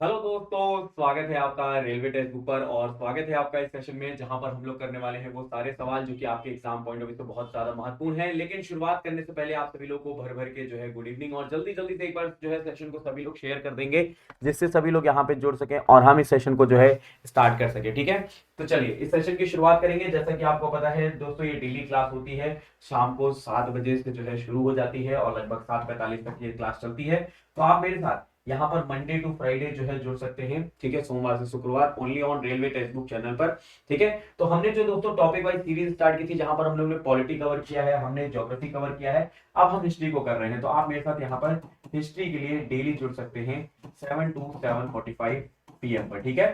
Hello दोस्तों, स्वागत है आपका रेलवे टेक्स्ट बुक पर। और स्वागत है आपका इस सेशन में जहां पर हम लोग करने वाले हैं वो सारे सवाल जो कि आपके एग्जाम पॉइंट ऑफ व्यू से बहुत ज्यादा महत्वपूर्ण है। लेकिन शुरुआत करने से पहले आप सभी लोग को भर भर के जो है गुड इवनिंग, और जल्दी जल्दी से एक बार जो है सेशन को सभी लोग शेयर कर देंगे, जिससे सभी लोग यहाँ पे जुड़ सके और हम इस सेशन को जो है स्टार्ट कर सके। ठीक है, तो चलिए इस सेशन की शुरुआत करेंगे। जैसा कि आपको पता है दोस्तों, ये डेली क्लास होती है, शाम को 7 बजे से जो है शुरू हो जाती है और लगभग 7:45 तक ये क्लास चलती है। तो आप मेरे साथ यहाँ पर मंडे टू फ्राइडे जो है जुड़ सकते हैं। ठीक है, सोमवार से शुक्रवार, only on railway text book channel पर। ठीक है, तो हमने जो दोस्तों टॉपिक वाइज सीरीज स्टार्ट की थी, जहां पर हम लोग ने पॉलिटी कवर किया है, हमने ज्योग्राफी कवर किया है, अब हम हिस्ट्री को कर रहे हैं। तो आप मेरे साथ यहाँ पर हिस्ट्री के लिए डेली जुड़ सकते हैं 7 to 7:45 PM पर। ठीक है,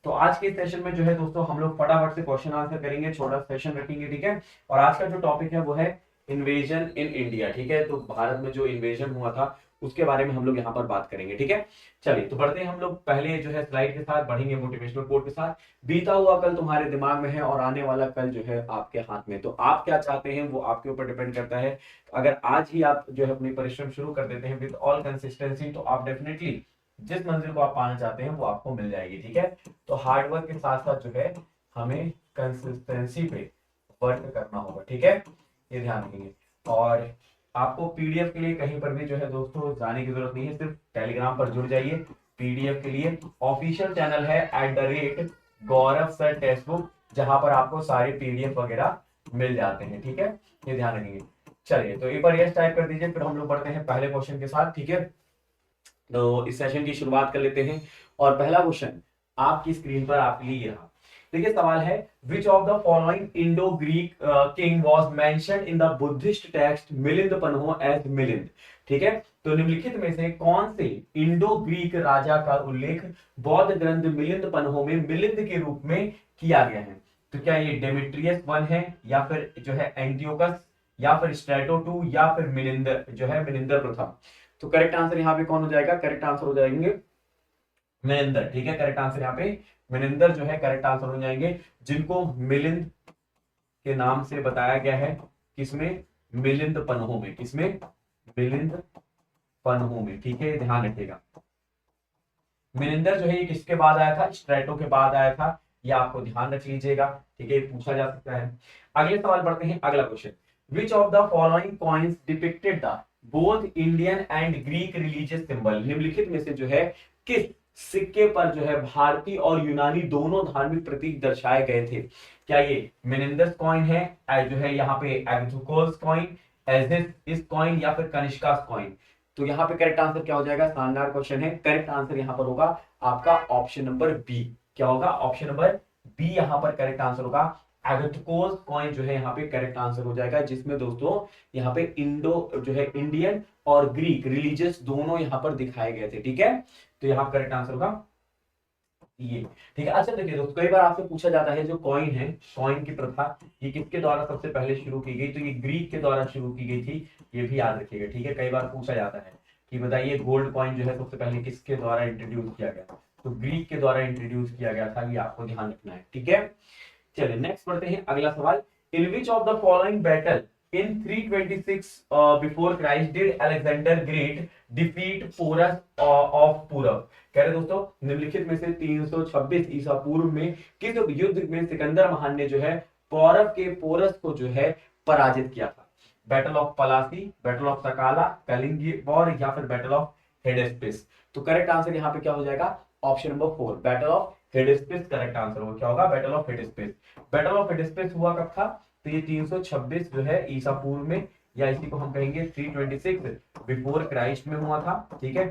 तो आज के सेशन में जो है दोस्तों हम लोग फटाफट से क्वेश्चन आंसर करेंगे, छोटा सेशन रखेंगे। ठीक है, और आज का जो टॉपिक है वो है इन्वेजन इन इंडिया। ठीक है, तो भारत में जो इन्वेजन हुआ था उसके बारे में हम लोग यहाँ पर बात करेंगे। ठीक है, चलिए तो बढ़ते हैं हम लोग पहले जो है स्लाइड के साथ, बढ़ेंगे मोटिवेशनल कोट के साथ। बीता हुआ कल तुम्हारे दिमाग में है और आने वाला कल जो है आपके हाथ में। तो आप क्या चाहते हैं वो आपके ऊपर डिपेंड करता है। अगर आज ही आप जो है अपनी परिश्रम शुरू कर देते हैं विद ऑल कंसिस्टेंसी, तो आप डेफिनेटली जिस मंजिल को आप पाना चाहते हैं वो आपको मिल जाएगी। ठीक है, तो हार्डवर्क के साथ साथ जो है हमें कंसिस्टेंसी पे वर्क करना होगा। ठीक है, ये ध्यान रखेंगे। और आपको पीडीएफ के लिए कहीं पर भी जो है दोस्तों जाने की जरूरत नहीं है, सिर्फ टेलीग्राम पर जुड़ जाइए। पीडीएफ के लिए ऑफिशियल चैनल है @गौरव सर टेक्स्ट बुक, जहां पर आपको सारे पीडीएफ वगैरह मिल जाते हैं। ठीक है, ये ध्यान रखेंगे। चलिए तो एक बार यस टाइप कर दीजिए, फिर हम लोग बढ़ते हैं पहले क्वेश्चन के साथ। ठीक है, तो इस सेशन की शुरुआत कर लेते हैं। और पहला क्वेश्चन आपकी स्क्रीन पर आपके लिए ये रहा। देखिए सवाल है, which of the following Indo Greek king was mention in the Buddhist text Milind Panho as Milind. ठीक है, तो निम्नलिखित में से कौन से इंडो ग्रीक राजा का उल्लेख बौद्ध ग्रंथ मिलिंद पन्हो में मिलिंद के रूप में किया गया है? तो क्या ये डेमेट्रियस वन है, या फिर जो है एंटियोकस, या फिर स्ट्रेटो टू, या फिर मिलिंदर जो है मिलिंदर प्रथम? तो करेक्ट आंसर यहाँ पे कौन हो जाएगा? करेक्ट आंसर हो जाएंगे मिलिंदर। ठीक है, करेक्ट आंसर यहाँ पे मिलिंदर जो है करेक्ट आंसर हो जाएंगे, जिनको मिलिंद के नाम से बताया गया है। किसमें? मिलिंद पन्हो में। किसमें? मिलिंद पन्हो में। ठीक है, ध्यान रखिएगा। मिलिंदर जो है ये किसके बाद आया था? स्ट्रेटो के बाद आया था, ये आपको ध्यान रख लीजिएगा। ठीक है, पूछा जा सकता है। अगले सवाल बढ़ते हैं, अगला question, which of the following coins depicted the both Indian and Greek religious symbol? निम्नलिखित में से जो है किस सिक्के पर जो है भारतीय और यूनानी दोनों धार्मिक प्रतीक दर्शाए गए थे? क्या ये मिनिंदस कॉइन है, जो है यहाँ पे एग्थुकोस कॉइन, एजिस इस कॉइन, या फिर कनिष्का कॉइन? तो यहाँ पे करेक्ट आंसर क्या हो जाएगा? शानदार क्वेश्चन है। करेक्ट आंसर यहाँ पर होगा आपका ऑप्शन नंबर बी। क्या होगा? ऑप्शन नंबर बी यहाँ पर करेक्ट आंसर होगा। एगथकोस कॉइन जो है यहाँ पे करेक्ट आंसर हो जाएगा, जिसमें दोस्तों यहाँ पे इंडो जो है इंडियन और ग्रीक रिलीजियस दोनों यहाँ पर दिखाए गए थे। ठीक है, तो यहाँ करेक्ट आंसर होगा ये। ठीक है, अच्छा देखिए दोस्तों, कई बार आपसे पूछा जाता है जो कॉइन है, कॉइन की प्रथा ये किसके द्वारा सबसे पहले शुरू की गई? तो ये ग्रीक के द्वारा शुरू की गई थी, ये भी याद रखिएगा। ठीक है, कई बार पूछा जाता है कि बताइए गोल्ड कॉइन जो है सबसे पहले किसके द्वारा इंट्रोड्यूस किया गया? तो ग्रीक के द्वारा इंट्रोड्यूस किया गया था, ये आपको ध्यान रखना है। ठीक है, चलिए नेक्स्ट बढ़ते हैं, अगला सवाल, in which of the following battle in 326 before Christ did Alexander great defeat Porus of पूरब? कह रहे दोस्तों, निम्नलिखित में से 326 ईसा पूर्व में किस युद्ध में सिकंदर महान ने जो है पौरव के पोरस को जो है पराजित किया था? Battle of Plassey, battle of Sakala, कलिंगी वॉर, या फिर बैटल ऑफ हेडेस्पिस? तो करेक्ट आंसर यहाँ पे क्या हो जाएगा? Option number 4, battle of Hydaspes correct answer होगा। क्या होगा? Battle of Hydaspes. Battle of Hydaspes हुआ कब था? तो ये 326 जो है ईसा पूर्व में, या इसी को हम कहेंगे 326 बिफोर क्राइस्ट में हुआ था। ठीक है,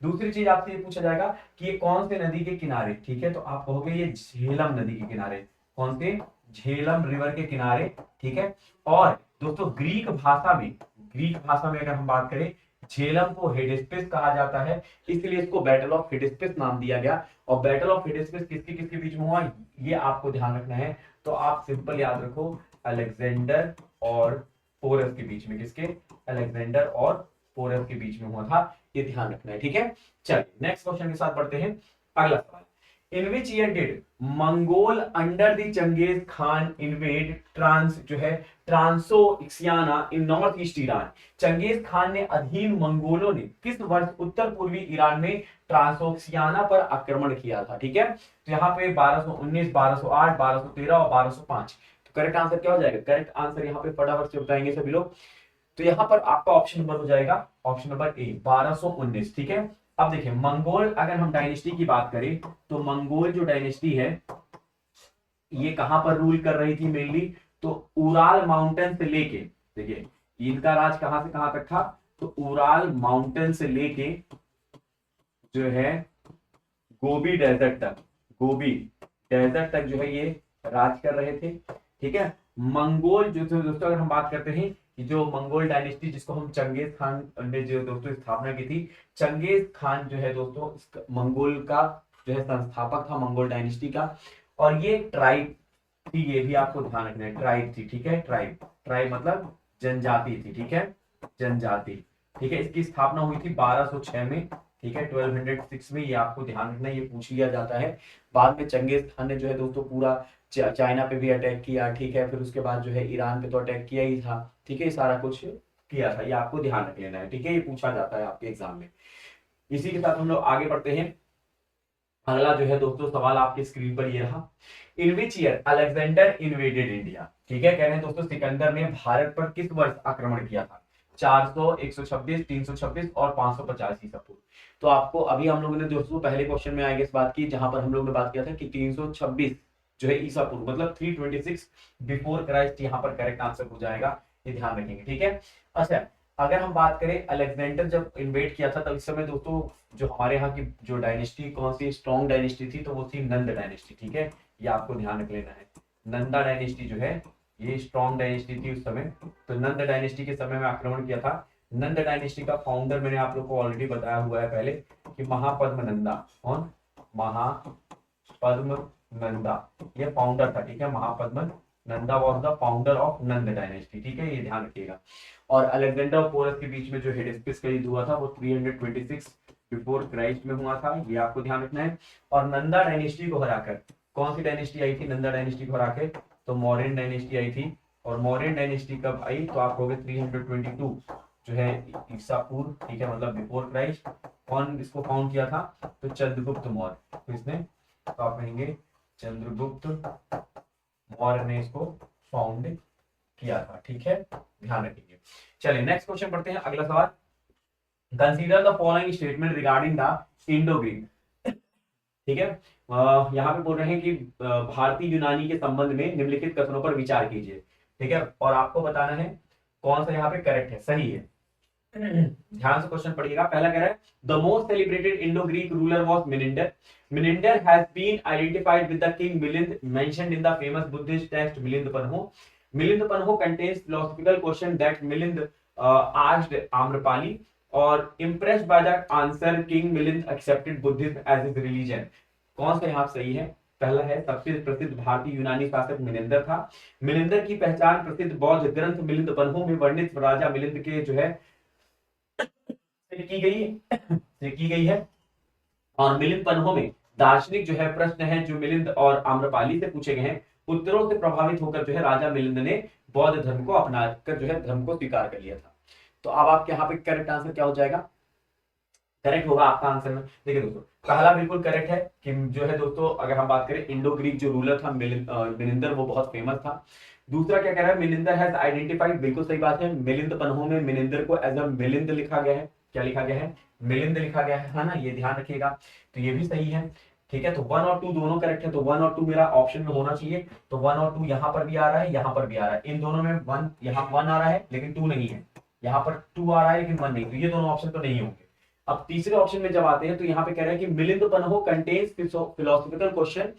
दूसरी चीज आपसे ये पूछा जाएगा कि ये कौन से नदी के किनारे? ठीक है, तो आप कहोगे ये झेलम नदी के किनारे। कौन से? झेलम रिवर के किनारे। ठीक है, और दोस्तों ग्रीक भाषा में अगर हम बात करें, झेलम को हेडेस्पिस कहा जाता है, इसलिए इसको बैटल ऑफ हेडेस्पिस नाम दिया गया। और बैटल ऑफ हेडेस्पिस किसके किसके बीच में हुआ, ये आपको ध्यान रखना है। तो आप सिंपल याद रखो, अलेक्जेंडर और पोरस के बीच में। किसके? अलेक्जेंडर और पोरस के बीच में हुआ था, ये ध्यान रखना है। ठीक है, चलिए नेक्स्ट क्वेश्चन के साथ बढ़ते हैं, अगला सवाल, in which year did Mongol under the Genghis Khan invade Transoxiana in north east Iran. Genghis Khan ने अधीन मंगोलों ने किस वर्ष उत्तर पूर्वी ईरान में ट्रांसोक्सियाना पर आक्रमण किया था। ठीक है, तो यहाँ पे 1219, 1208, 1213 और 1205। तो करेक्ट आंसर क्या हो जाएगा? करेक्ट आंसर यहाँ पे फटाफट से बताएंगे सभी लोग। तो यहाँ पर आपका ऑप्शन नंबर हो जाएगा ऑप्शन नंबर ए 1219। ठीक है, अब देखिए मंगोल, अगर हम डायनेस्टी की बात करें तो मंगोल जो डायनेस्टी है ये कहां पर रूल कर रही थी मेनली? तो उराल माउंटेन से लेके, देखिए इनका राज कहां से कहां तक था? तो उराल माउंटेन से लेके जो है गोबी डेजर्ट तक, गोबी डेजर्ट तक जो है ये राज कर रहे थे। ठीक है, मंगोल जो दोस्तों अगर हम बात करते हैं कि जो मंगोल डायनेस्टी जिसको हम चंगेज खान ने जो दोस्तों स्थापना की थी, चंगेज खान जो है दोस्तों मंगोल का जो है संस्थापक था मंगोल डायनेस्टी का। और ये ट्राइब थी, ये भी आपको ध्यान रखना है, ट्राइब थी। ठीक है, ट्राइब, ट्राइब मतलब जनजाति थी। ठीक है, जनजाति। ठीक है, इसकी स्थापना हुई थी 1206 में। ठीक है, 1206 में, ये आपको ध्यान रखना है, ये पूछ लिया जाता है। बाद में चंगेज खान ने जो है दोस्तों पूरा चाइना पे भी अटैक किया। ठीक है, फिर उसके बाद जो है ईरान पे तो अटैक किया ही था। ठीक है, सारा कुछ किया था, ये आपको ध्यान रख लेना है। ठीक है, ये पूछा जाता है आपके एग्जाम में। इसी के साथ हम लोग आगे बढ़ते हैं। अगला जो है दोस्तों सवाल आपके स्क्रीन पर ये रहा, in which year Alexander invaded India. ठीक है, कह रहे हैं दोस्तों सिकंदर ने भारत पर किस वर्ष आक्रमण किया था? 400, 126, 326 और 550 ईसा पूर्व। तो आपको अभी हम लोगों ने दोस्तों पहले क्वेश्चन में आई गेस बात की, जहां पर हम लोग ने बात किया था कि 326 जो है ईसा पूर्व, मतलब 326 बिफोर क्राइस्ट यहाँ पर करेक्ट आंसर हो जाएगा, ये ध्यान रखेंगे। ठीक है, अच्छा अगर हम बात करें अलेक्जेंडर जब इन्वेड किया था तब इस समय दोस्तों जो हमारे यहाँ की जो डायनेस्टी कौन सी स्ट्रॉन्ग डायनेस्टी थी, तो वो थी नंद डायनेस्टी। ठीक है, ये आपको ध्यान रख लेना है। नंदा डायनेस्टी जो है ये स्ट्रॉन्ग डायनेस्टी थी उस समय। तो नंद डायनेस्टी के समय में आक्रमण किया था। नंद डायनेस्टी का फाउंडर मैंने आप लोग को ऑलरेडी बताया हुआ है पहले कि महापद्म नंदा। कौन? महापद्म नंदा, ये फाउंडर था। ठीक है, Mahapadma Nanda was the founder of Nand dynasty. ठीक है, ये ध्यान रखिएगा। और अलेक्जेंडर और पोरस के बीच में जो हेडेस्पिस का युद्ध हुआ था वो 326 बिफोर क्राइस्ट में हुआ था, ये आपको ध्यान रखना है। और नंदा डायनेस्टी को हराकर कौन सी डायनेस्टी आई थी? नंदा डायनेस्टी को हराकर तो मौर्यन डायनेस्टी आई थी। और मौर्यन डायनेस्टी कब आई? तो आप कहोगे 322 जो है ईसा पूर्व। ठीक है, मतलब बिफोर क्राइस्ट। कौन इसको फाउंड किया था? तो चंद्रगुप्त मौर्य। तो इसने, तो आप कहेंगे चंद्रगुप्त मौर्य ने इसको फाउंड किया था। ठीक है, ध्यान रखिए। चलिए नेक्स्ट क्वेश्चन पढ़ते हैं, अगला सवाल। Consider the following statement regarding the Indo Greek. ठीक है, यहाँ पे बोल रहे हैं कि भारतीय यूनानी के संबंध में निम्नलिखित कथनों पर विचार कीजिए। ठीक है, और आपको बताना है कौन सा यहाँ पे करेक्ट है, सही है। ध्यान से क्वेश्चन पढ़िएगा। पहला कह रहा है the most celebrated Indo Greek ruler was Menander. Menander has been identified with the king Milind mentioned in the famous Buddhist text Milind Panho. Milind Panho contains philosophical question that Milind asked Amrapali और impressed by that answer king Milind accepted buddhism as his religion। कौन सा यहाँ सही है? पहला है सबसे प्रसिद्ध भारतीय यूनानी शासक मिलिंदर था। मिलिंदर की पहचान प्रसिद्ध बौद्ध ग्रंथ मिलिंद पन्हो में वर्णित राजा मिलिंद के जो है की गई है। और मिलिंद पन्हो में दार्शनिक जो है प्रश्न है जो मिलिंद और आम्रपाली से पूछे गए हैं, उत्तरों से प्रभावित होकर जो है राजा मिलिंद ने बौद्ध धर्म को अपनाकर जो है धर्म को स्वीकार कर लिया था। तो अब आपके यहाँ पे करेक्ट आंसर क्या हो जाएगा? करेक्ट होगा आपका आंसर में। देखिए दोस्तों पहला बिल्कुल करेक्ट है कि जो है दोस्तों अगर हम बात करें इंडो ग्रीक जो रूलर था मिलिंदर, वो बहुत फेमस था। दूसरा क्या कह रहा है? मिलिंदर हैज आइडेंटिफाइड, बिल्कुल सही बात है। मिलिंद पन्हो में मिलिंदर को एज अ मिलिंद लिखा गया है। क्या लिखा गया है? मिलिंद लिखा गया है ना, ये ध्यान रखिएगा। तो ये भी सही है। ठीक है, तो 1 और 2 दोनों करेक्ट है। तो 1 और 2 मेरा ऑप्शन में होना चाहिए। तो 1 और 2 यहाँ पर भी आ रहा है, यहाँ पर भी आ रहा है। इन दोनों में 1, यहाँ 1 आ रहा है लेकिन 2 नहीं है, यहाँ पर 2 आ रहा है लेकिन 1 नहीं। तो ये दोनों ऑप्शन तो नहीं होंगे। अब तीसरे ऑप्शन में जब आते हैं तो यहाँ पे कह रहे हैं कि Milind Panho contains philosophical question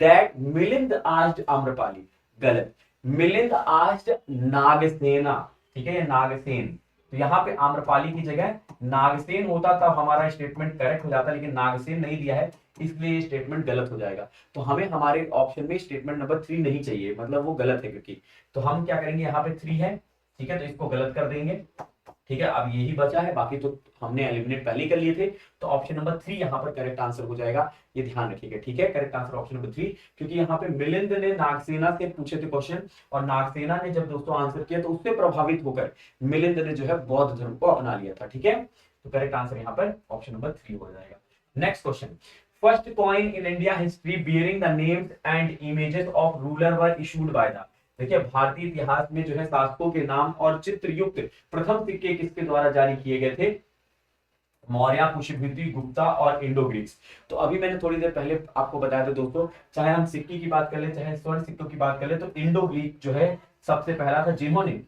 that Milind asked Amrapali. गलत, मिलिंद आस्क्ड नागसेना। ठीक है, ये नागसेन। तो यहाँ पे आम्रपाली की जगह नागसेन होता तब हमारा स्टेटमेंट करेक्ट हो जाता, लेकिन नागसेन नहीं दिया है इसलिए ये स्टेटमेंट गलत हो जाएगा। तो हमें हमारे ऑप्शन में स्टेटमेंट नंबर 3 नहीं चाहिए, मतलब वो गलत है क्योंकि। तो हम क्या करेंगे, यहाँ पे 3 है। ठीक है, तो इसको गलत कर देंगे। ठीक है, अब यही बचा है, बाकी तो हमने एलिमिनेट पहले ही कर लिए थे। तो ऑप्शन नंबर 3 यहाँ पर करेक्ट आंसर हो जाएगा, ये ध्यान रखिएगा। ठीक है, करेक्ट आंसर ऑप्शन नंबर 3, क्योंकि यहाँ पे मिलिंद ने नागसेना से पूछे थे क्वेश्चन, और नागसेना ने जब दोस्तों आंसर किया तो उससे प्रभावित होकर मिलिंद ने जो है बौद्ध धर्म को अपना लिया था। ठीक है, तो करेक्ट आंसर यहाँ पर ऑप्शन नंबर 3 हो जाएगा। Next question, first coin in India history bearing the names and images of ruler were issued by the, देखिए भारतीय इतिहास में जो है शासकों के नाम और चित्र युक्त प्रथम सिक्के किसके द्वारा जारी किए गए थे? मौर्य, पुष्यभूति, गुप्ता और इंडो ग्रीक्स। तो अभी मैंने थोड़ी देर पहले आपको बताया था दोस्तों, चाहे हम सिक्के की बात कर ले, चाहे स्वर्ण सिक्कों की बात कर ले, तो इंडो ग्रीक जो है सबसे पहला था जिन्होंने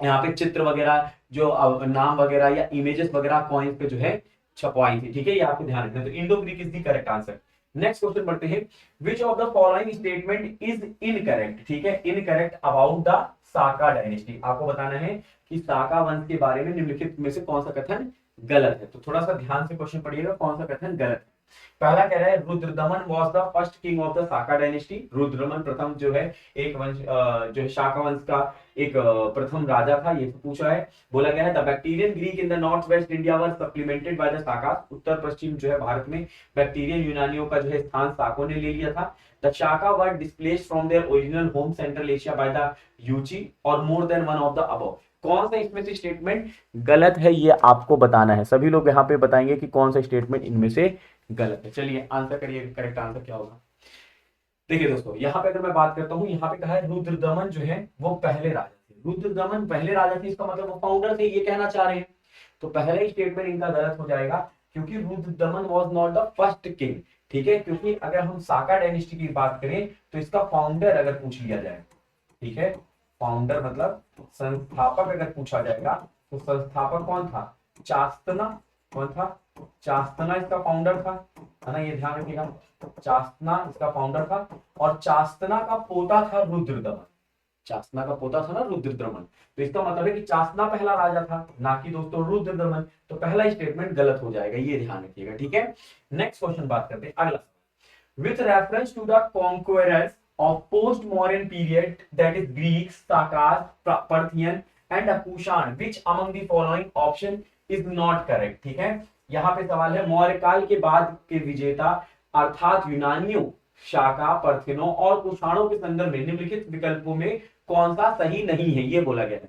यहाँ पे चित्र वगैरह जो नाम वगैरह या इमेजेस वगैरह कॉइन्स पे जो है छपवाई थी। ठीक है, ये आपको ध्यान रखना है। तो Indo Greek is the correct answer. Next question बढ़ते हैं, which of the following statement is incorrect? ठीक है, incorrect about the Saka dynasty. आपको बताना है कि साका वंश के बारे में निम्नलिखित में से कौन सा कथन गलत है। तो थोड़ा सा ध्यान से क्वेश्चन पढ़िएगा, कौन सा कथन गलत है। पहला कह रहा है Rudradaman was the first king of the Saka dynasty. Rudradaman प्रथम जो है एक वंश जो है शाका वंश का एक प्रथम राजा था, ये तो पूछा है। बोला गया है the Bactrian Greek in the north west India were supplemented by the Saka. उत्तर पश्चिम जो है भारत में बैक्टीरियन यूनानियों का जो है स्थान साकों ने ले लिया था। The Shaka were displaced from their original home Central Asia by the Yuezhi और more than one of the above. कौन सा इसमें से स्टेटमेंट गलत है ये आपको बताना है। सभी लोग यहाँ पे बताएंगे कि कौन सा स्टेटमेंट इनमें से गलत है। चलिए आंसर करिए, करेक्ट आंसर क्या होगा। देखिए दोस्तों, यहाँ पे अगर मैं बात करता हूँ, यहाँ पे कहा है रुद्रदमन जो है वो पहले राजा थे। रुद्रदमन पहले राजा थे, इसका मतलब वो फाउंडर थे, ये कहना चाह रहे हैं। तो पहले ही स्टेटमेंट इनका गलत हो जाएगा, क्योंकि Rudradaman was not the first king. ठीक है, क्योंकि अगर हम साका डायनेस्टी की बात करें तो इसका फाउंडर अगर पूछ लिया जाए, ठीक है, फाउंडर मतलब संस्थापक अगर पूछा जाएगा तो संस्थापक कौन था? चास्तना। कौन था? चास्तना इसका फाउंडर था, है ना, ये ध्यान रखिएगा। चास्तना इसका फाउंडर था, और चास्तना का पोता था रुद्रदमन। चास्तना का पोता था ना रुद्रदमन, तो इसका मतलब है कि चास्तना पहला राजा था, ना कि दोस्तों रुद्रदमन। तो पहला स्टेटमेंट गलत हो जाएगा, ये ध्यान रखिएगा। ठीक है, नेक्स्ट क्वेश्चन बात करते हैं, अगला। With reference to the conquerors of post-Mauryan period, that is Greeks, Sakas, Parthian, and Kushan, which among the following option is not correct? ठीक है, यहाँ पे सवाल है मौर्य काल के बाद के विजेता अर्थात यूनानियों, शाका, पर्थियनों और कुषाणों के संदर्भ में निम्नलिखित विकल्पों में कौन सा सही नहीं है, ये बोला गया है।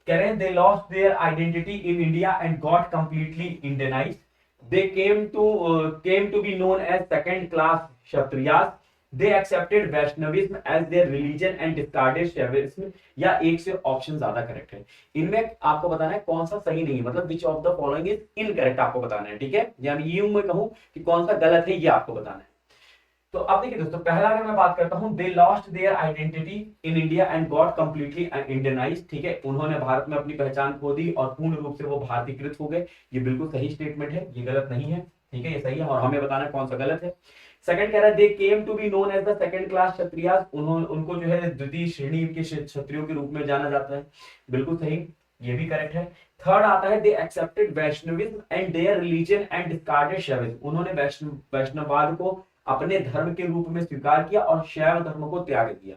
कह रहे हैं they lost their identity in India and got completely Indianized. They came to be known as second class Kshatriyas. They accepted Vaishnavism as their religion and discarded Shaivism। या एक से ऑप्शन ज्यादा करेक्ट है। इनमें आपको बताना है कौन सा सही नहीं है, मतलब विच of the following is incorrect आपको बताना है। ठीक है, या यूं मैं कहूं कि कौन सा गलत है, ये आपको बताना है। तो अब देखिए दोस्तों, पहला अगर मैं बात करता हूं, they lost their identity in India and got completely Indianised. ठीक है, उन्होंने भारत में अपनी पहचान खो दी और पूर्ण रूप से वो भारतीकृत हो गए। ये बिल्कुल सही स्टेटमेंट है, ये गलत नहीं है। ठीक है, ये सही है, और हमें बताना है कौन सा गलत है। सेकंड कह रहा है they came to be known as the second class Kshatriyas. उनको जो है द्वितीय श्रेणी के क्षत्रियों के रूप में जाना जाता है, बिल्कुल सही, ये भी करेक्ट है। थर्ड आता है they accepted Vaishnavism and their religion and discarded Shaivism. उन्होंने वैष्णववाद को अपने धर्म के रूप में स्वीकार किया और शैव धर्म को त्याग दिया,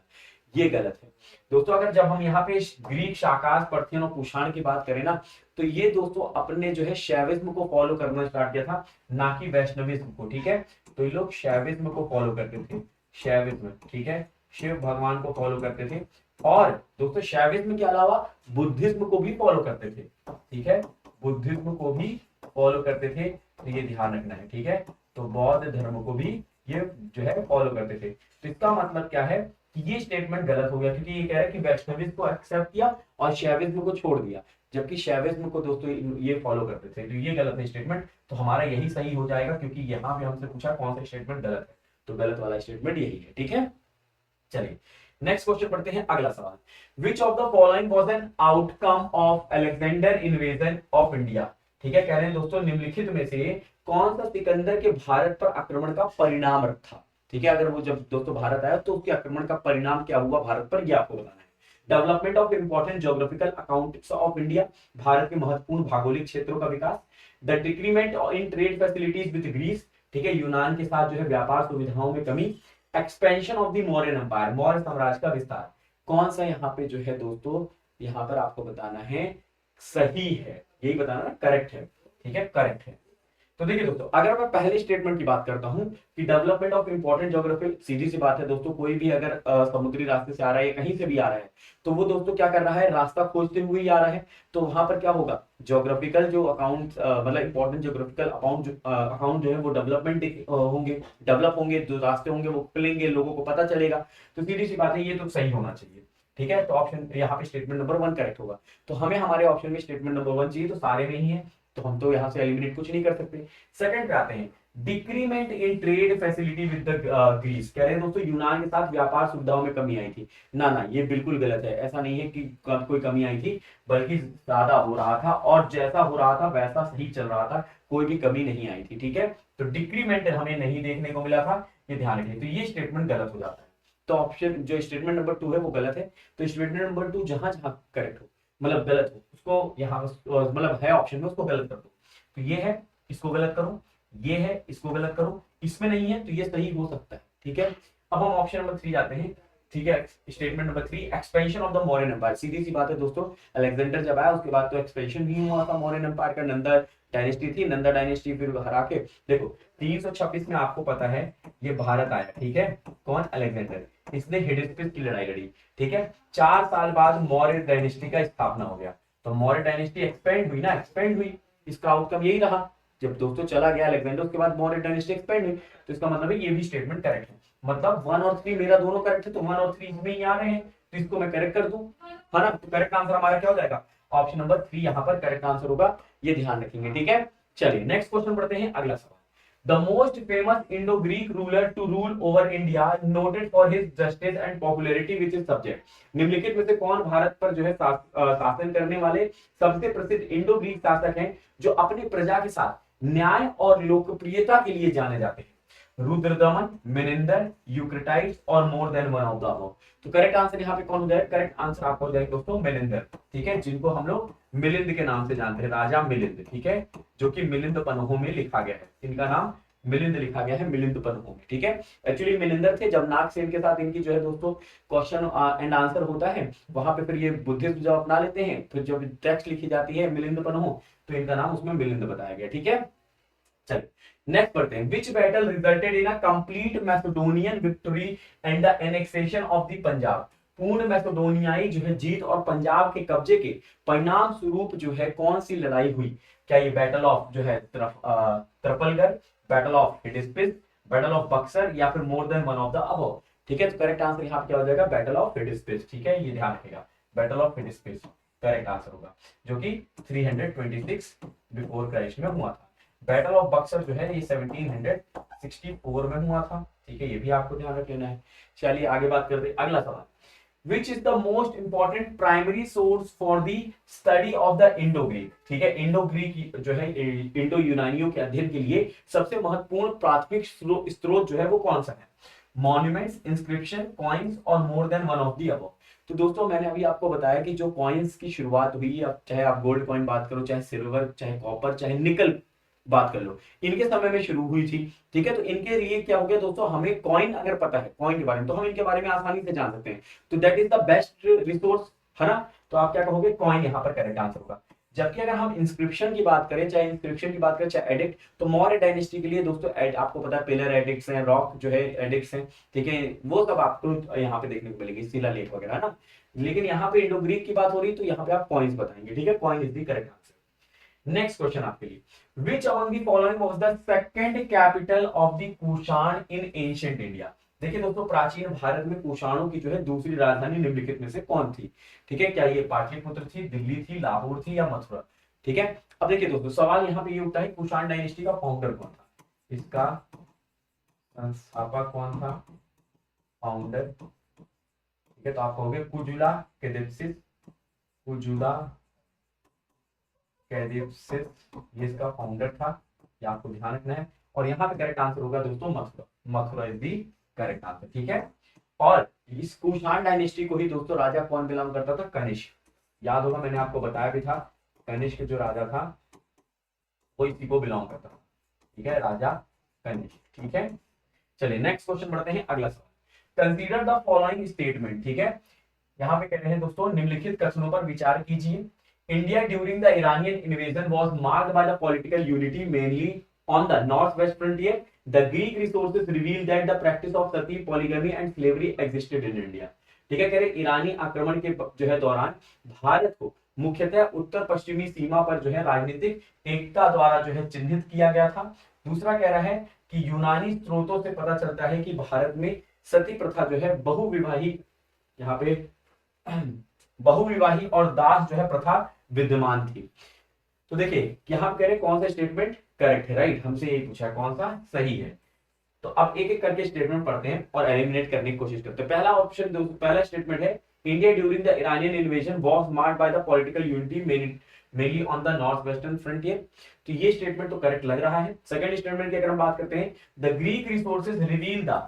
ये गलत है। दोस्तों अगर जब हम यहाँ पे ग्रीक, शाकास, पर्थियन और कुषाण की बात करें ना, तो ये दोस्तों अपने जो है शैविज्म को फॉलो करना स्टार्ट किया था, ना कि वैष्णविज्म को। ठीक है, तो ये लोग शैविज्म को फॉलो करते थे, शैविज्म। ठीक है, शिव भगवान को फॉलो करते थे, और दोस्तों शैविज्म के अलावा बुद्धिज्म को भी फॉलो करते थे। ठीक है, बुद्धिज्म को भी फॉलो करते थे, तो ये ध्यान रखना है। ठीक है, तो बौद्ध धर्म को भी ये जो है फॉलो करते थे। तो इसका मतलब क्या है कि ये स्टेटमेंट गलत हो गया, क्योंकि ये कह रहा है कि वैष्णविज्म को एक्सेप्ट किया और शैविज्म को छोड़ दिया, जबकि शैविज्म को दोस्तों ये फॉलो करते थे। तो ये गलत है स्टेटमेंट, तो हमारा यही सही हो जाएगा, क्योंकि यहाँ पे हमसे पूछा कौन सा स्टेटमेंट गलत है, तो गलत वाला स्टेटमेंट यही है। ठीक है, चलिए नेक्स्ट क्वेश्चन पढ़ते हैं, अगला सवाल। विच of the following was an outcome of Alexander invasion of India? ठीक है, कह रहे हैं दोस्तों निम्नलिखित में से कौन सा सिकंदर के भारत पर आक्रमण का परिणाम था? ठीक है, अगर वो जब दोस्तों भारत आया तो उसके आक्रमण का परिणाम क्या हुआ भारत पर, ये आपको बताना है। Development of important geographical accounts of India, Bharat के महत्वपूर्ण भौगोलिक क्षेत्रों का विकास। The decrement in trade facilities with Greece, ठीक है, यूनान के साथ जो है व्यापार सुविधाओं में कमी। Expansion of the Mauryan empire, Maurya साम्राज्य का विस्तार। कौन सा यहाँ पे जो है दोस्तों, यहाँ पर आपको बताना है सही है, यही बताना ना, करेक्ट है, ठीक है, करेक्ट है। तो देखिए दोस्तों, अगर मैं पहले स्टेटमेंट की बात करता हूं कि डेवलपमेंट ऑफ इंपॉर्टेंट ज्योग्राफी, सीधी सी बात है दोस्तों, कोई भी अगर समुद्री रास्ते से आ रहा है या कहीं से भी आ रहा है, तो वो दोस्तों क्या कर रहा है, रास्ता खोजते हुए ही आ रहा है। तो वहां पर क्या होगा, ज्योग्राफिकल जो अकाउंट, मतलब इंपॉर्टेंट ज्योग्राफिकल अकाउंट जो है वो डेवलपमेंट होंगे, डेवलप होंगे, जो रास्ते होंगे वो खुलेंगे, लोगों को पता चलेगा। तो सीधी सी बात है, ये तो सही होना चाहिए, ठीक है। तो ऑप्शन यहाँ पे स्टेटमेंट नंबर 1 करेक्ट होगा। तो हमें हमारे ऑप्शन में स्टेटमेंट नंबर 1 चाहिए, तो सारे में ही है, तो हम तो यहाँ से एलिमिनेट कुछ नहीं कर सकते। सेकंड पे आते हैं, decrement in trade facility with the Greece. कह रहे हैं दोस्तों यूनान के साथ व्यापार सुविधाओं में कमी आई थी। ना ना, ये बिल्कुल गलत है, ऐसा नहीं है कि कोई कमी आई थी, बल्कि ज्यादा हो रहा था, और जैसा हो रहा था वैसा सही चल रहा था, कोई भी कमी नहीं आई थी, ठीक है। तो डिक्रीमेंट हमें नहीं देखने को मिला था, ये ध्यान रखिए। तो ये स्टेटमेंट गलत हो जाता है। तो ऑप्शन जो स्टेटमेंट नंबर 2 है वो गलत है। तो स्टेटमेंट नंबर 2 जहां जहां करेक्ट हो, मतलब गलत हो, उसको यहाँ मतलब है ऑप्शन में, उसको गलत कर दो। तो ये है, इसको गलत करो, ये है, इसको गलत करो, इसमें नहीं है तो ये सही हो सकता है, ठीक है। अब हम ऑप्शन नंबर 3 जाते हैं, ठीक है। Statement number 3, expansion of the Mauryan empire. सीधी सी बात है दोस्तों, अलेक्जेंडर जब आया उसके बाद तो एक्सपेंशन भी हुआ था मौर्यन एम्पायर का। नंदा डायनेस्टी थी, नंदा डायनेस्टी फिर हरा के, देखो 326 में आपको पता है ये भारत आया, ठीक है। कौन, अलेक्जेंडर, इसने हिडिस्पिस की लड़ाई लड़ी, ठीक है। 4 साल बाद मौर्य डायनेस्टी का स्थापना हो गया। तो मौर्य डायनेस्टी एक्सपेंड हुई ना, एक्सपेंड हुई, इसका आउटकम यही रहा। जब दोस्तों चला गया अलेक्जेंडर, उसके बाद मौर्य डायनेस्टी एक्सपेंड हुई। तो इसका मतलब है ये भी स्टेटमेंट करेक्ट है। मतलब 1 और 3 मेरा दोनों करेक्ट है, तो 1 और 3 इसमें ही आ रहे हैं, तो इसको मैं करेक्ट कर दूं, है ना। तो करेक्ट आंसर हमारा क्या हो जाएगा, ऑप्शन नंबर 3 यहाँ पर करेक्ट आंसर होगा, ये ध्यान रखेंगे, ठीक है। चलिए नेक्स्ट क्वेश्चन पढ़ते हैं, अगला सवाल। The most famous Indo-Greek ruler to rule over India, noted for his justice and popularity with his subject। निम्नलिखित में से कौन भारत पर जो है शासन करने वाले सबसे प्रसिद्ध इंडो ग्रीक शासक हैं, जो अपनी प्रजा के साथ न्याय और लोकप्रियता के लिए जाने जाते हैं? रुद्रदमन, मिनिंदर, यूक्रेटाइड्स और more than one of the above. तो करेक्ट आंसर यहाँ पे कौन हो जाएगा, करेक्ट आंसर आपको हो जाएगा दोस्तों मिलिंदर, ठीक है, जिनको हम लोग मिलिंद के नाम से जानते हैं, राजा मिलिंद, ठीक है, जो कि मिलिंद पन्हों में लिखा गया है, इनका नाम मिलिंद लिखा गया है, मिलिंद पन्हों में, ठीक है। एक्चुअली मिलिंदर थे, जब नागसेन के साथ इनकी जो है दोस्तों क्वेश्चन एंड आंसर होता है, वहां पे फिर ये बुद्धिज्म जब अपना लेते हैं, फिर जब टेक्स्ट लिखी जाती है मिलिंद पन्हों, तो इनका नाम उसमें मिलिंद बताया गया, ठीक है। चलिए नेक्स्ट पढ़ते हैं, विच battle resulted in a complete Macedonian victory and the annexation of the Punjab. पूर्ण मैसेडोनियाई जो है जीत और पंजाब के कब्जे के परिणाम स्वरूप जो है कौन सी लड़ाई हुई? क्या ये बैटल ऑफ जो है Trafalgar, battle of Hydaspes, battle of Buxar, या फिर more than one of the above? ठीक है, तो करेक्ट आंसर यहाँ पे क्या हो जाएगा, बैटल ऑफ हिडिस्पिस, ठीक है, ये ध्यान रखिएगा, बैटल ऑफ हिडिस्पिस करेक्ट आंसर होगा, जो कि 326 बिफोर क्राइस्ट में हुआ था। बैटल ऑफ बक्सर जो है ये 1764 में हुआ था, ठीक है, ये भी आपको ध्यान रख लेना है। चलिए आगे बात करते हैं, अगला सवाल, which is the most important primary source for the study of the Indo Greek? ठीक है, इंडो ग्रीक जो है इंडो यूनानियों के अध्ययन के लिए सबसे महत्वपूर्ण प्राथमिक स्रोत जो है वो कौन सा है? मॉन्यूमेंट्स, इंस्क्रिप्शन, कॉइन्स और more than one of the above. तो दोस्तों मैंने अभी आपको बताया कि जो कॉइन्स की शुरुआत हुई, अब चाहे आप गोल्ड कॉइन बात करो, चाहे सिल्वर, चाहे कॉपर, चाहे निकल बात कर लो, इनके समय में शुरू हुई थी, ठीक है। तो इनके लिए क्या हो गया दोस्तों, हमें कॉइन अगर पता है कॉइन के बारे में, तो हम इनके बारे में आसानी से जान सकते हैं, तो that is the best resource, है ना। तो आप क्या कहोगे, कॉइन यहाँ पर करेक्ट आंसर होगा। जबकि अगर हम इंस्क्रिप्शन की बात करें, चाहे इंस्क्रिप्शन की बात करें चाहे एडिक्ट, तो मौर्य डायनेस्टी के लिए दोस्तों आपको पता है पिलर एडिक्ट्स हैं, रॉक जो है एडिक्ट्स हैं, ठीक है, वो सब आपको यहाँ पे देखने को मिलेगी, शिलालेख वगैरह ना। लेकिन यहाँ पे इंडो ग्रीक की बात हो रही, तो यहाँ पे आप कॉइन्स बताएंगे, ठीक है, coin is the correct answer. Next question आपके लिए, which among the following was the second capital of the Kushan in ancient India? देखिए दोस्तों, प्राचीन भारत में कुषाणों की जो है दूसरी राजधानी निम्नलिखित में से कौन थी? ठीक है, क्या ये पाटलिपुत्र थी, दिल्ली थी, लाहौर थी, या मथुरा? ठीक है, अब देखिए दोस्तों सवाल यहाँ पे ये उठता है, कुषाण डायनेस्टी का फाउंडर कौन था, इसका संस्थापक कौन था, फाउंडर? ठीक है, तो आप कहोगे कुजुला कैदेप्सिस, कुजुला कैदेप्सिस, ये इसका फाउंडर था, ये आपको ध्यान रखना है। और यहाँ पे करेक्ट आंसर होगा दोस्तों Mathura, Mathura is the correct answer, ठीक है। और इस कुषाण डायनेस्टी को ही दोस्तों राजा कौन बिलोंग करता था, कनिष्क, याद होगा मैंने आपको बताया भी था, कनिष्क जो राजा था वो इसी को बिलोंग करता था, ठीक है, राजा कनिष्क, ठीक है। चलिए नेक्स्ट क्वेश्चन बढ़ते हैं, अगला सवाल, कंसीडर द फॉलोइंग स्टेटमेंट। ठीक है, यहाँ पे कह रहे हैं दोस्तों, निम्नलिखित कथनों पर विचार कीजिए, India during the Iranian invasion was marked by the political unity mainly on the northwest frontier. The Greek resources reveal that the practice of sati, polygamy and slavery existed in India. ठीक है, कह रहे ईरानी आक्रमण के जो है दौरान भारत को मुख्यतः उत्तर पश्चिमी सीमा पर जो है राजनीतिक एकता द्वारा जो है चिन्हित किया गया था। दूसरा कह रहा है कि यूनानी स्रोतों से पता चलता है कि भारत में सती प्रथा जो है बहुविवाही, यहाँ पे बहुविवाही और दास जो है प्रथा विद्यमान थी। तो देखिए यहां कह रहे कौन सा स्टेटमेंट करेक्ट है, राइट, हमसे यही पूछा कौन सा सही है। तो अब एक एक करके स्टेटमेंट पढ़ते हैं और एलिमिनेट करने की कोशिश करते हैं। पहला ऑप्शन, पहला स्टेटमेंट है India during the Iranian invasion was marked by the political unity mainly on the north western frontier. तो ये स्टेटमेंट तो करेक्ट लग रहा है। सेकंड स्टेटमेंट की अगर हम बात करते हैं, the Greek resources reveal the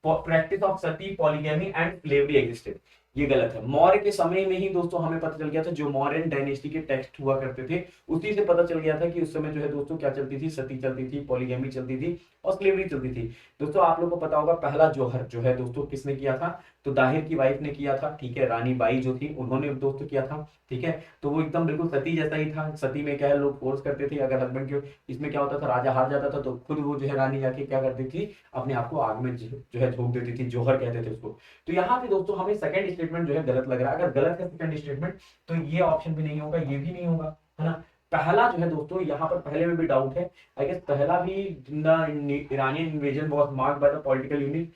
practice of Sati, polygamy and slavery existed. ये गलत है। मौर्य के समय में ही दोस्तों हमें पता चल गया था, जो मौर्यन डायनेस्टी के टेक्स्ट हुआ करते थे उसी से पता चल गया था कि उस समय जो है दोस्तों क्या चलती थी, सती चलती थी, पॉलीगैमी चलती थी और स्लेवरी चलती थी। दोस्तों आप लोगों को पता होगा पहला जौहर जो है दोस्तों किसने किया था, तो दाहिर की वाइफ ने किया था, ठीक है, रानी बाई जो थी उन्होंने दोस्तों किया था, ठीक है। तो वो एकदम बिल्कुल सती जैसा ही था। सती में क्या है, लोग फोर्स करते थे, अगर हस्बैंड के, इसमें क्या होता था, राजा हार जाता था तो खुद वो जो है रानी जाके क्या करती थी, अपने आप को आग में जो है झोंक देती थी, जौहर कहते थे उसको। तो यहाँ पे दोस्तों हमें सेकंड स्टेटमेंट जो है गलत लग रहा है। अगर गलत है सेकंड स्टेटमेंट तो ये ऑप्शन भी नहीं होगा, ये भी नहीं होगा, है ना। पहला जो है दोस्तों यहाँ पर पहले में भी डाउट है, आई गेस पहला भी Iranian invasion was marked by the political unit,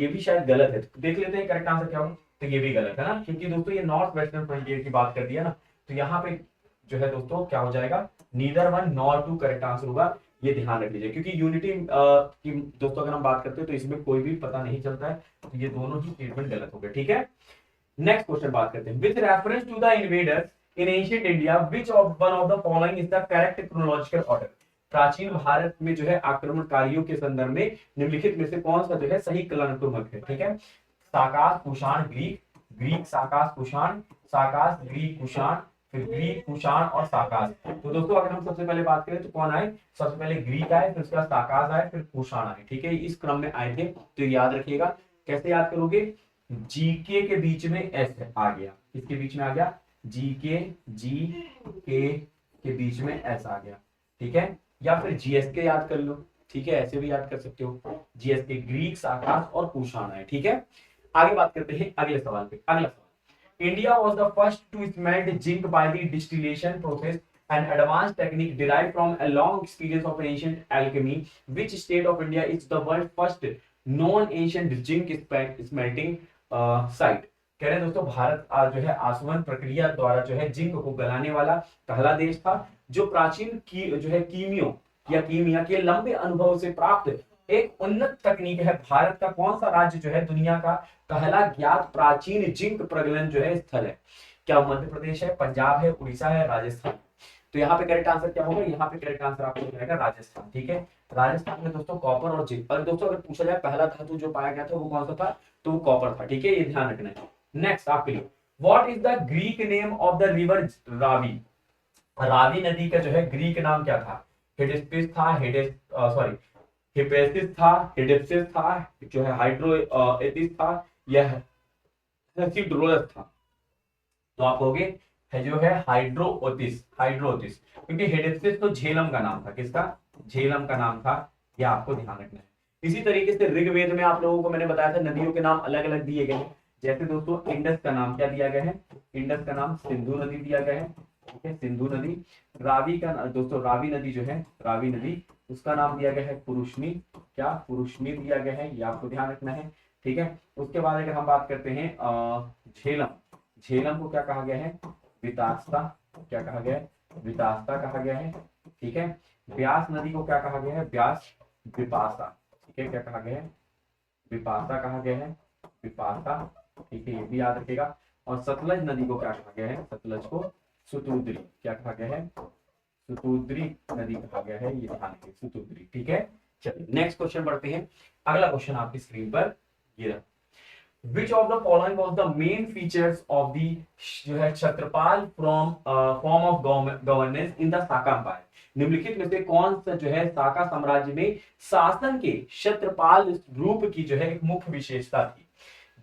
ये भी शायद गलत है। तो देख लेते हैं करेक्ट आंसर क्या होगा। तो ये भी गलत है ना, क्योंकि दोस्तों ये नॉर्थ वेस्टर्न फ्रंटियर की बात कर दिया ना, तो यहाँ पे जो है दोस्तों क्या हो जाएगा, neither one nor two correct answer होगा। ये ध्यान रख लीजिए, क्योंकि यूनिटी की दोस्तों अगर हम बात करते हैं तो इसमें कोई भी पता नहीं चलता है, तो ये दोनों ही स्टेटमेंट गलत हो गए, ठीक है। नेक्स्ट क्वेश्चन बात करते हैं, with reference to the invaders in ancient India which of one of the following is the correct chronological order. प्राचीन भारत में जो है आक्रमणकारियों के संदर्भ में निम्नलिखित में से कौन सा जो है सही कालानुक्रम है, ठीक है। Sakas, Kushan, Greek, Greek, Sakas, Kushan, Sakas, Greek, Kushan, फिर ग्रीक, कुषाण और साकास। तो दोस्तों अगर हम सबसे पहले बात करें तो कौन आए, सबसे पहले ग्रीक आए, फिर उसके बाद साकास आए, फिर कुषाण आए, ठीक है, इस क्रम में आए थे। तो याद रखिएगा, कैसे याद करोगे, जीके के बीच में एस आ गया, किसके बीच में आ गया, जीके, जी के बीच में एस आ गया, ठीक है। या फिर जीएसके याद कर लो, ठीक है, ऐसे भी याद कर सकते हो, जीएसके, ग्रीक, साकास और कुषाण आए, ठीक है। आगे बात करते हैं अगले सवाल पे। अगला सवाल, India was the first to smelt zinc by the distillation process, an advanced technique derived from a long experience of ancient alchemy. Which state of India is the world's first non-ancient zinc smelting site? कह रहे हैं दोस्तों भारत जो है आसवन प्रक्रिया द्वारा जो है जिंक को गलाने वाला पहला देश था। जो प्राचीन की जो है कीमिया के लंबे अनुभव से प्राप्त एक उन्नत तकनीक है। भारत का कौन सा राज्य जो है दुनिया का पहला ज्ञात प्राचीन जिंक प्रगलन जो है स्थल है? क्या मध्य प्रदेश है, पंजाब है, उड़ीसा है, राजस्थान? तो यहाँ पे करेक्ट आंसर क्या होगा, यहाँ पे करेक्ट आंसर आपको मिलेगा राजस्थान, ठीक है। राजस्थान में दोस्तों कॉपर और जिंक, और दोस्तों अगर पूछा जाए पहला धातु जो पाया गया था वो कौन सा था, तो वो कॉपर था, ठीक है, ये ध्यान रखना है। नेक्स्ट आपके लिए, what is the Greek name of the river Ravi? Ravi नदी का जो है ग्रीक नाम क्या था? हेडेस्पिस था, हिपेसिस था, हिडेप्सिस था, जो है हाइड्रोएटिस था, यह हेसिडोरस था। तो आप कहोगे है जो है हाइड्रोओटिस, क्योंकि हिडेप्सिस तो झेलम का नाम था, किसका, झेलम का नाम था, यह आपको ध्यान रखना है। इसी तरीके से ऋग्वेद में आप लोगों को मैंने बताया था नदियों के नाम अलग अलग दिए गए हैं। जैसे दोस्तों इंडस का नाम क्या दिया गया है, इंडस का नाम सिंधु नदी दिया गया है, ठीक है, सिंधु नदी। रावी का दोस्तों रावी नदी जो है, रावी नदी उसका नाम दिया गया है पुरुषनी, क्या, पुरुषनी दिया गया है, ये आपको ध्यान रखना है, ठीक है। उसके बाद अगर हम बात करते हैं झेलम को क्या कहा गया है, वितास्ता, क्या कहा गया है, वितास्ता कहा गया है, ठीक है। ब्यास नदी को क्या कहा गया है, ब्यास, विपासा, ठीक है, क्या कहा गया है, विपासा कहा गया है, विपासा, ठीक है, ये भी याद रखेगा। और सतलज नदी को क्या कहा गया है, सतलज को सुतुद्री, क्या कहा गया है, सुतुद्री नदी कहा गया है, ये ध्यान रखिए, सुतुद्री, ठीक है। चलिए नेक्स्ट क्वेश्चन बढ़ते हैं। अगला क्वेश्चन आपकी स्क्रीन पर ये रहा, Which of the following was the main features of the जो है Kshatrapal form of governance in the Saka Empire? निम्नलिखित में से कौन सा जो है साका साम्राज्य में शासन के क्षत्रपाल रूप की जो है एक मुख्य विशेषता थी?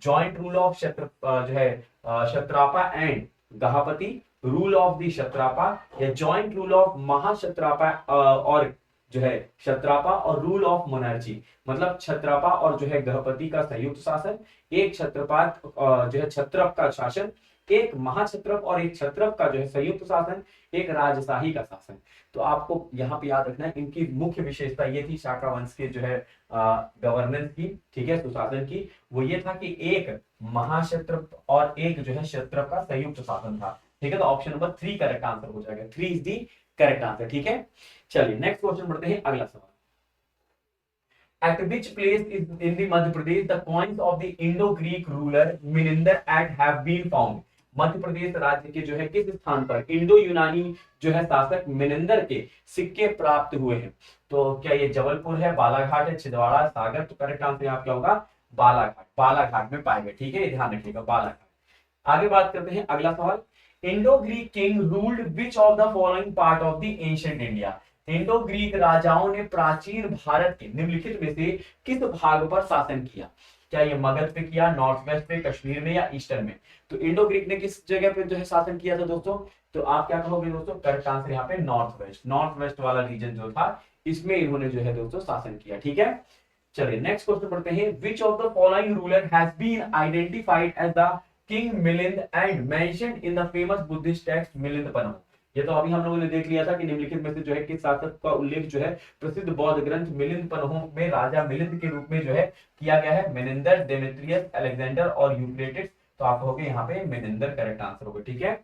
जॉइंट रूल ऑफ जो है क्षत्रापा एंड गहापति, रूल ऑफ द क्षत्रापा या जॉइंट रूल ऑफ महाक्षत्रापा और जो है क्षत्रापा और रूल ऑफ मोनार्ची, मतलब क्षत्रापा और जो है गृहपति का संयुक्त शासन, एक क्षत्रपात जो है क्षत्रप का शासन, एक महाक्षत्रप और एक क्षत्रप का जो है संयुक्त शासन, एक राजशाही का शासन। तो आपको यहाँ पे याद रखना है इनकी मुख्य विशेषता ये थी शाका वंश के जो है गवर्नेंस की, ठीक है, सुशासन की, वो ये था कि एक महाक्षत्रप और एक जो है क्षत्रप का संयुक्त शासन था। ठीक है, तो ऑप्शन नंबर 3 करेक्ट आंसर हो जाएगा। 3 इज दी करेक्ट आंसर। ठीक है, चलिए नेक्स्ट क्वेश्चन बढ़ते हैं, अगला सवाल। At which place is in the Madhya Pradesh the coins of the Indo-Greek ruler Mininder at have been found? Madhya Pradesh राज्य के जो है किस स्थान पर इंडो यूनानी जो है शासक मिनिंदर के सिक्के प्राप्त हुए हैं? तो क्या ये जबलपुर है, बालाघाट है, छिंदवाड़ा, सागर? तो करेक्ट आंसर यहाँ क्या होगा? बालाघाट। बालाघाट में पाए गए। ठीक है, ध्यान रखिएगा, बालाघाट। आगे बात करते हैं, अगला सवाल। Indo Greek king ruled which of the following part of the ancient India? Indo Greek राजाओं ने प्राचीन भारत के निम्नलिखित में से किस भाग पर शासन किया? क्या ये मगध पे किया, नॉर्थ वेस्ट पे, कश्मीर में या ईस्टर्न में? तो इंडो ग्रीक ने किस जगह पे जो है शासन किया था दोस्तों? तो आप क्या कहोगे दोस्तों? करेक्ट आंसर यहाँ पे नॉर्थ वेस्ट। नॉर्थ वेस्ट वाला रीजन जो था इसमें इन्होंने जो है दोस्तों शासन किया। ठीक है, चलिए नेक्स्ट क्वेश्चन पढ़ते हैं। Which of the following ruler has been identified as the king Milind and mentioned in the famous Buddhist text Milind Panh? ये तो अभी हम लोगों ने देख लिया था कि निम्नलिखित में से जो है किस शासक का उल्लेख जो है प्रसिद्ध बौद्ध ग्रंथ मिलिंद पन्हों में राजा मिलिंद के रूप में जो है किया गया है? मेनिंदर, डेमेट्रियस, अलेक्जेंडर और यूफ्रेटिस। तो आप कहोगे यहाँ पे मेनिंदर करेक्ट आंसर होगा। ठीक है,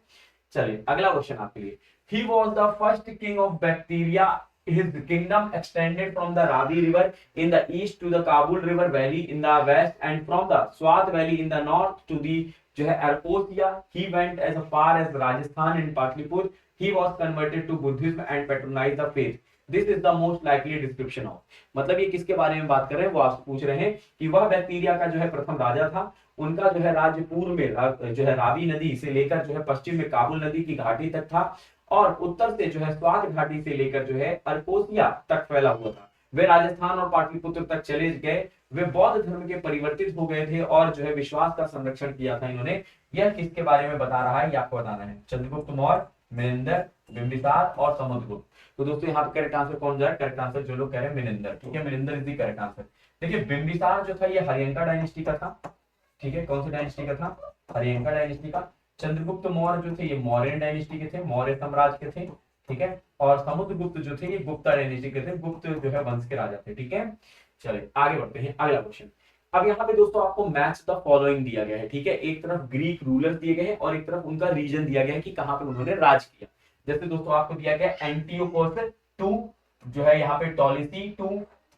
चलिए अगला क्वेश्चन आपके लिए। He was the first king of bacteria. His kingdom extended from the Ravi River in the east to the Kabul River Valley in the west and from the Swat Valley in the north to the जो है Arcosia. He went as far as Rajasthan and Patliputra. He was converted to Buddhism and patronized the faith. This is the most likely description of. मतलब ये किसके बारे में बात कर रहे हैं? वो आपसे पूछ रहे हैं कि वह बैक्टीरिया का जो है प्रथम राजा था। उनका जो है राज्य पूर्व में जो है रावी नदी से लेकर जो है पश्चिम में काबुल नदी की घाटी तक था और उत्तर से जो है स्वात घाटी से लेकर जो है अरकोसिया तक फैला हुआ था। वे राजस्थान और पाटलिपुत्र तक चले गए। वे बौद्ध धर्म के परिवर्तित हो गए थे और जो है विश्वास का संरक्षण किया था इन्होंने। यह किसके बारे में बता रहा है? ये आपको बताना है। चंद्रगुप्त मौर्य, मिनिंदर, बिंबिसार और समुद्रगुप्त। तो दोस्तों यहाँ पे करेक्ट आंसर कौन जाए? करेक्ट आंसर जो लोग कह रहे हैं मिनिंदर। ठीक है, मिनिंदर इज द करेक्ट आंसर। देखिए बिंबिसार जो था ये हरियंका डायनेस्टी का था। ठीक है, कौन सी डायनेस्टी का था? हरियंका डायनेस्टी का। चंद्रगुप्त मौर्य जो थे ये मौर्यन डायनेस्टी के थे, मौर्य साम्राज्य के थे। ठीक है, और समुद्रगुप्त जो थे ये गुप्ता डायनेस्टी के थे, गुप्त जो है वंश के राजा थे। ठीक है, चलिए आगे बढ़ते हैं, अगला क्वेश्चन। अब यहाँ पे दोस्तों आपको मैच द फॉलोइंग दिया गया है। ठीक है, एक तरफ ग्रीक रूलर्स दिए गए हैं और एक तरफ उनका रीजन दिया गया है कि कहां पे उन्होंने राज किया। जैसे दोस्तों आपको दिया गया एंटियोकोस टू, जो है यहाँ पे टॉलिसी टू,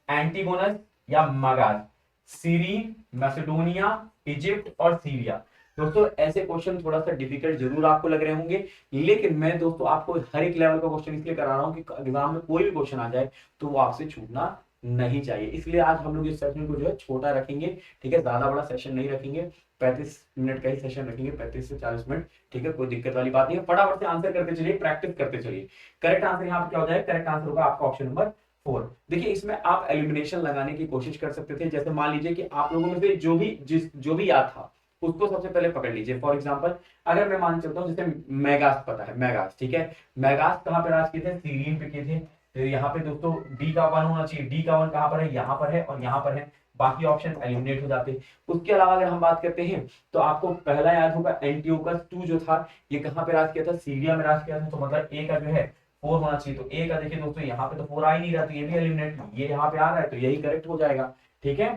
एंटीगोनस या मगाध, सीरीन, मैसेडोनिया, इजिप्ट और सीरिया। दोस्तों ऐसे क्वेश्चन थोड़ा सा डिफिकल्ट जरूर आपको लग रहे होंगे, लेकिन मैं दोस्तों आपको हर एक लेवल का क्वेश्चन इसलिए करा रहा हूं कि एग्जाम में कोई भी क्वेश्चन आ जाए तो वो आपसे छूटना नहीं चाहिए। इसलिए आज हम लोग इस सेशन को जो है छोटा रखेंगे। ठीक है, ज्यादा बड़ा सेशन नहीं रखेंगे, 35 मिनट का ही सेशन रखेंगे, 35 से 40 मिनट। ठीक है, कोई दिक्कत वाली बात नहीं है। फटाफट से आंसर करते चलिए, प्रैक्टिस करते चलिए। करेक्ट आंसर यहाँ पे क्या हो जाए? करेक्ट आंसर होगा आपका ऑप्शन नंबर 4। देखिए इसमें आप एलिमिनेशन लगाने की कोशिश कर सकते थे। जैसे मान लीजिए कि आप लोगों में से जो भी याद था उसको सबसे पहले पकड़ लीजिए। फॉर एग्जांपल अगर मैं मान चलता हूँ जैसे मैगास पता है, मैगास, ठीक है, मैगास कहाँ पे राज किए थे? सीरीन पे किए थे। तो यहाँ पे दोस्तों डी का 1 होना चाहिए। डी का 1 कहाँ पर है? यहाँ पर है और यहाँ पर है। बाकी ऑप्शन एलिमिनेट हो जाते। उसके अलावा अगर हम बात करते हैं तो आपको पहला याद होगा एंटियोकस 2 जो था ये कहाँ पे राज किया था? सीरिया में राज किया था। तो मतलब ए का जो है 4 होना चाहिए। तो ए का देखिए दोस्तों यहाँ पे तो 4 आ ही नहीं रहा, तो ये भी एलिमिनेट, ये यहाँ पे आ रहा है तो यही करेक्ट हो जाएगा। ठीक है,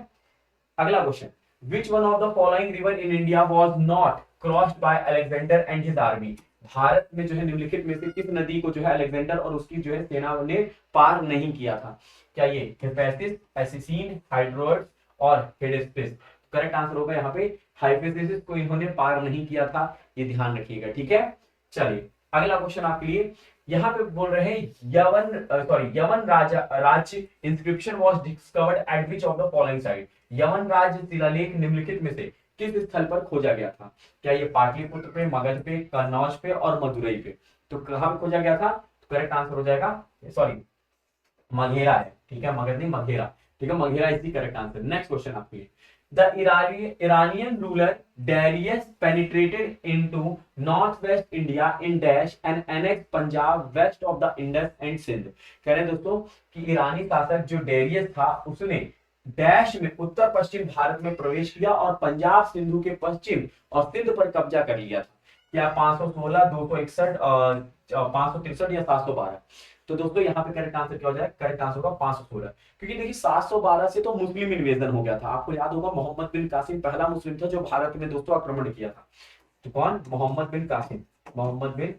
अगला question. Which one of the following river in India was not crossed by Alexander and his army? Bharat में जो है निम्नलिखित में से किस नदी को जो है अलेक्जेंडर और उसकी जो है सेना ने पार नहीं किया था? क्या ये हिफेसिस, एसिसीन, हाइड्रोट्स और हेडेस्पिस? करेक्ट आंसर होगा यहाँ पे हाइफेसिस को इन्होंने पार नहीं किया था, ये ध्यान रखिएगा। ठीक है, चलिए अगला क्वेश्चन आपके लिए। यहाँ पे बोल रहे हैं यवन राज्य inscription was discovered eight which of the following site? यवन राज्य शिलालेख निम्नलिखित में से किस स्थल पर खोजा गया था? क्या ये पाटलिपुत्र पे, मगध पे, कन्नौज पे और मदुरई पे? तो कहां खोजा गया था? तो करेक्ट आंसर हो जाएगा मघेरा है। ठीक है, मगध नहीं मघेरा। ठीक है, Maghera is the correct answer. Next question आपके लिए। The Iranian ruler Darius penetrated into northwest India in dash and annexed Punjab west of the Indus and Sindh। कह रहे हैं दोस्तों कि ईरानी शासक जो डेरियस था उसने डैश में उत्तर पश्चिम भारत में प्रवेश किया और पंजाब सिंधु के पश्चिम और सिंध पर कब्जा कर लिया था। क्या 516, 261, 563 या 712? तो दोस्तों यहाँ पे करेक्ट आंसर क्या हो जाएगा? करेक्ट आंसर होगा 516, क्योंकि देखिए 712 से तो मुस्लिम इन्वेजन हो गया था। आपको याद होगा मोहम्मद बिन कासिम पहला मुस्लिम था जो भारत में दोस्तों आक्रमण किया था। तो कौन? मोहम्मद बिन कासिम, मोहम्मद बिन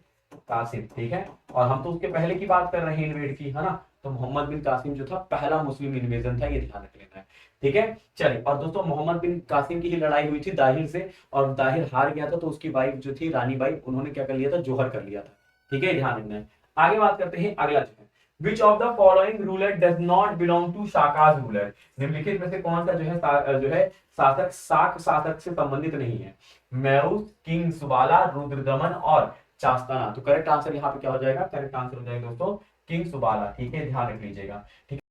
कासिम, ठीक है। और हम तो उसके पहले की बात कर रहे हैं इन्वेड की, है ना। तो मोहम्मद बिन कासिम जो था पहला मुस्लिम इन्वेजन था, ये ध्यान रख लेना है, ठीक है। चलिए, और दोस्तों मोहम्मद बिन कासिम की ही लड़ाई हुई थी दाहिर से, और दाहिर हार गया था, तो उसकी वाइफ जो थी रानी बाई, उन्होंने क्या कर लिया था? जोहर कर लिया था, ठीक है, ध्यान रखना है। आगे बात करते हैं, अगला जो है which of the following ruler does not belong to Shakas ruler. निम्नलिखित में से कौन सा जो है शासक शाक शासक से संबंधित नहीं है? मेउस, किंग सुबाला, रुद्रदमन और चास्ताना। तो करेक्ट आंसर यहाँ पे क्या हो जाएगा? करेक्ट आंसर हो जाएगा दोस्तों किंग सुबाला, ठीक है, ध्यान रख लीजिएगा, ठीक है।